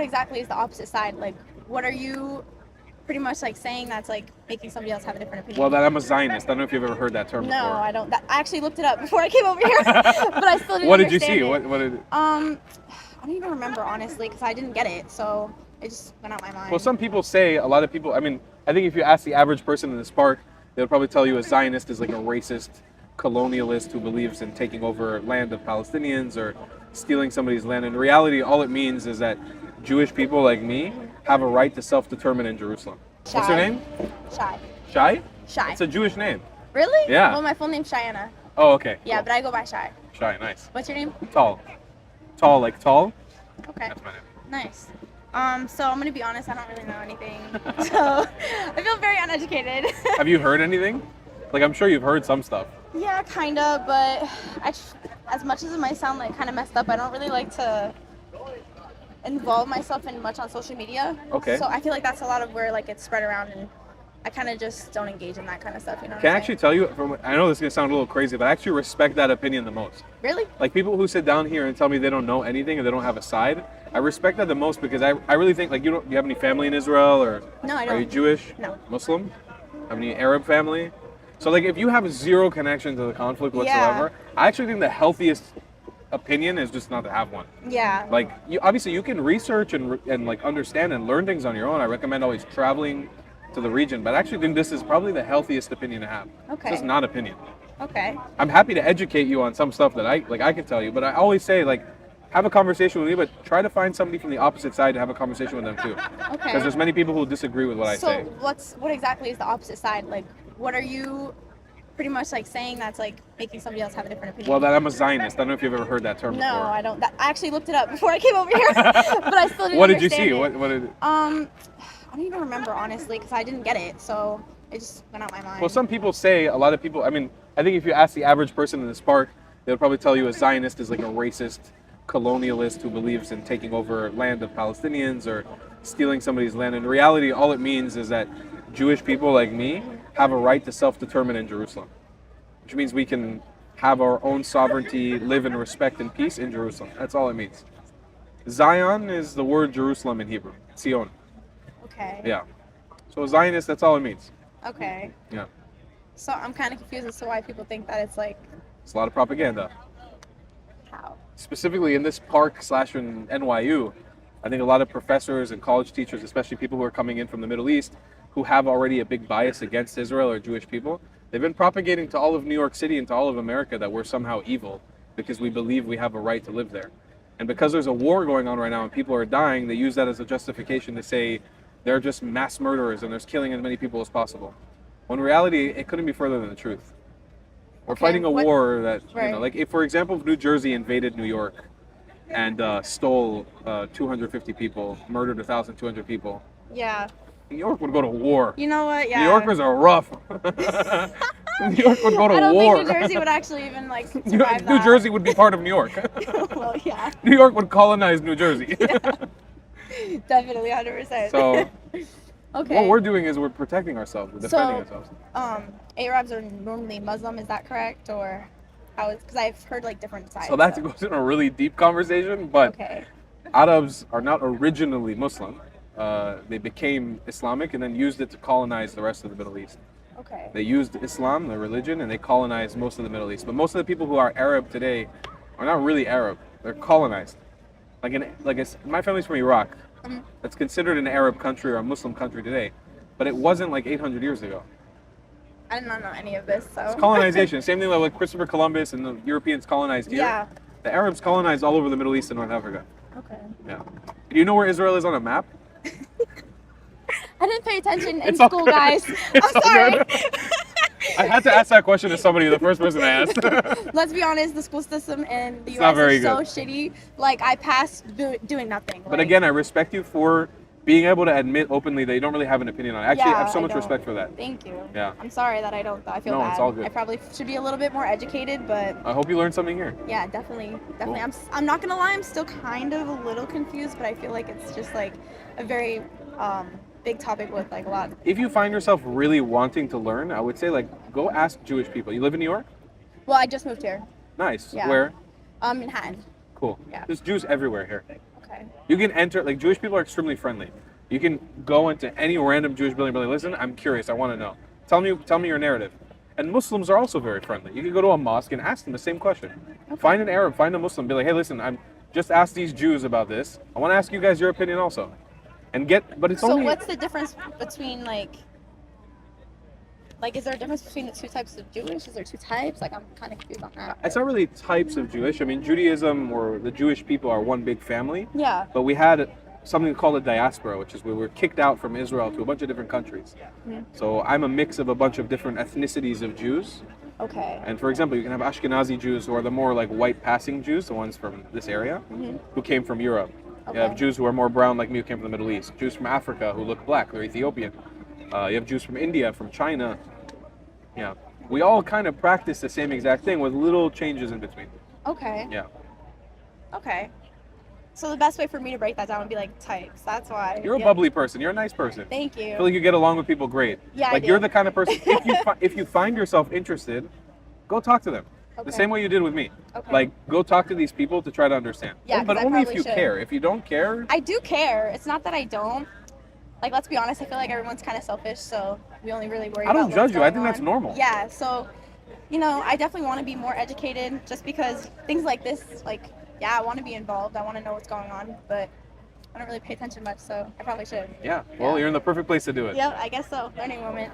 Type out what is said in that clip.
what exactly is the opposite side? Like, what are you pretty much like saying that's like making somebody else have a different opinion? Well, that I'm a Zionist. I don't know if you've ever heard that term No, before. I don't. I actually looked it up before I came over here, but I still didn't What did you understand see? it. What did? I don't even remember honestly because I didn't get it, so it just went out my mind. Well, some people say, a lot of people, I mean, I think if you ask the average person in this park, they'll probably tell you a Zionist is like a racist colonialist who believes in taking over land of Palestinians or stealing somebody's land. In reality, all it means is that Jewish people like me have a right to self-determine in Jerusalem. Shy. What's her name? Shy. Shai? Shy. It's a Jewish name. Really? Yeah. Well, my full name's Cheyenne. Oh, okay. Yeah, Cool. but I go by Shy. Shai, nice. What's your name? Tall. Tall, like tall? Okay. That's my name. Nice. So I'm gonna be honest, I don't really know anything. So I feel very uneducated. Have you heard anything? Like, I'm sure you've heard some stuff. Yeah, kinda, but as much as it might sound like kind of messed up, I don't really like to involve myself in much on social media. Okay. So I feel like that's a lot of where like it's spread around, and I kind of just don't engage in that kind of stuff. You know what Can I I'm actually saying? tell you, I know this is going to sound a little crazy, but I actually respect that opinion the most. Really? Like, people who sit down here and tell me they don't know anything and they don't have a side, I respect that the most because I really think, like, you have any family in Israel, or No, I are you don't. Jewish? No. Muslim? Have any Arab family? So, like, if you have zero connection to the conflict whatsoever, I actually think the healthiest opinion is just not to have one. Yeah. Like, obviously you can research and like understand and learn things on your own. I recommend always traveling to the region, but I actually think this is probably the healthiest opinion to have. Okay. It's just not opinion. Okay. I'm happy to educate you on some stuff that I can tell you, but I always say, like, have a conversation with me, but try to find somebody from the opposite side to have a conversation with them too. Okay. Because there's many people who disagree with what I say. So what exactly is the opposite side? Like, what are you pretty much like saying that's like making somebody else have a different opinion? Well, that I'm a Zionist. I don't know if you've ever heard that term No, before. I don't. I actually looked it up before I came over here, but I still didn't What did you understand see? it. What did? I don't even remember honestly because I didn't get it, so it just went out my mind. Well, some people say, a lot of people, I mean, I think if you ask the average person in this park, they'll probably tell you a Zionist is like a racist colonialist who believes in taking over land of Palestinians or stealing somebody's land. In reality, all it means is that Jewish people like me have a right to self-determine in Jerusalem, which means we can have our own sovereignty, live in respect and peace in Jerusalem. That's all it means. Zion is the word Jerusalem in Hebrew. Zion. Okay. Yeah. So Zionist, that's all it means. Okay. Yeah. So I'm kind of confused as to why people think that it's like It's a lot of propaganda. how. Specifically in this park / in NYU, I think a lot of professors and college teachers, especially people who are coming in from the Middle East, who have already a big bias against Israel or Jewish people, they've been propagating to all of New York City and to all of America that we're somehow evil because we believe we have a right to live there. And because there's a war going on right now and people are dying, they use that as a justification to say they're just mass murderers and there's killing as many people as possible. When in reality, it couldn't be further than the truth. We're Okay, fighting a what- war that, Right. like, if, for example, if New Jersey invaded New York and stole 250 people, murdered 1,200 people, Yeah. New York would go to war. You know what? Yeah. New Yorkers are rough. New York would go to I don't war. think New Jersey would actually even like New survive that. Jersey would be part of New York. Well, yeah. New York would colonize New Jersey. Definitely, 100%. So okay. what we're doing is we're protecting ourselves. We're defending ourselves. Arabs are normally Muslim. Is that correct, or how? Because I've heard like different sides. So that goes in a really deep conversation, but Okay. Arabs are not originally Muslim. They became Islamic and then used it to colonize the rest of the Middle East. Okay. They used Islam, the religion, and they colonized most of the Middle East. But most of the people who are Arab today are not really Arab. They're colonized. My family's from Iraq. Mhm. It's considered an Arab country or a Muslim country today, but it wasn't like 800 years ago. I did not know any of this. So. It's colonization. Same thing like Christopher Columbus and the Europeans colonized here. Yeah. The Arabs colonized all over the Middle East and North Africa. Okay. Yeah. Do you know where Israel is on a map? I didn't pay attention in It's all school, good. guys. It's I'm all sorry. good. I had to ask that question to somebody, the first person I asked. Let's be honest, the school system in the It's not US very is so good. shitty. Like, I passed doing nothing. But Like, again, I respect you for being able to admit openly that you don't really have an opinion on it. Actually, I have so I much don't. respect for that. Thank you. Yeah. I'm sorry that I don't. I feel No, bad. it's all good. I probably should be a little bit more educated, but I hope you learned something here. yeah, definitely. Cool. I'm not gonna lie. I'm still kind of a little confused, but I feel like it's just like a very big topic with like a lot. If you find yourself really wanting to learn, I would say like go ask Jewish people. You live in New York? Well, I just moved here. Nice. Yeah. Where? Manhattan. Cool. Yeah. There's Jews everywhere here. Okay. Okay. You can enter, like, Jewish people are extremely friendly. You can go into any random Jewish building and be like, listen, I'm curious, I want to know. Tell me your narrative. And Muslims are also very friendly. You can go to a mosque and ask them the same question. Okay. Find an Arab, find a Muslim, be like, hey, listen, I'm just asked these Jews about this. I want to ask you guys your opinion also. But it's So only... what's the difference between like, is there a difference between the two types of Jewish? Is there two types? Like, I'm kind of confused on that. It's not really types of Jewish. I mean, Judaism or the Jewish people are one big family. Yeah. But we had something called a diaspora, which is we were kicked out from Israel to a bunch of different countries. Mm-hmm. So I'm a mix of a bunch of different ethnicities of Jews. Okay. And for example, you can have Ashkenazi Jews who are the more like white passing Jews, the ones from this area, who came from Europe. Okay. You have Jews who are more brown like me who came from the Middle East. Jews from Africa who look black, they're Ethiopian. You have Jews from India, from China. Yeah. We all kind of practice the same exact thing with little changes in between. Okay. Yeah. Okay. So the best way for me to break that down would be like types. That's why. You're a bubbly person. You're a nice person. Thank you. I feel like you get along with people great. Yeah, like I do. you're the kind of person, if you find yourself interested, go talk to them. Okay. The same way you did with me. Okay. Like, go talk to these people to try to understand. Yeah, But 'cause I only if probably you should. care. If you don't care, I do care. It's not that I don't. Like, let's be honest, I feel like everyone's kind of selfish, so we only really worry I about don't what's judge you. I going think that's on. normal. Yeah, so, I definitely want to be more educated just because things like this, like, yeah, I want to be involved. I want to know what's going on, but I don't really pay attention much, so I probably should. Yeah. Well, Yeah. you're in the perfect place to do it. Yep, I guess so. Learning moment.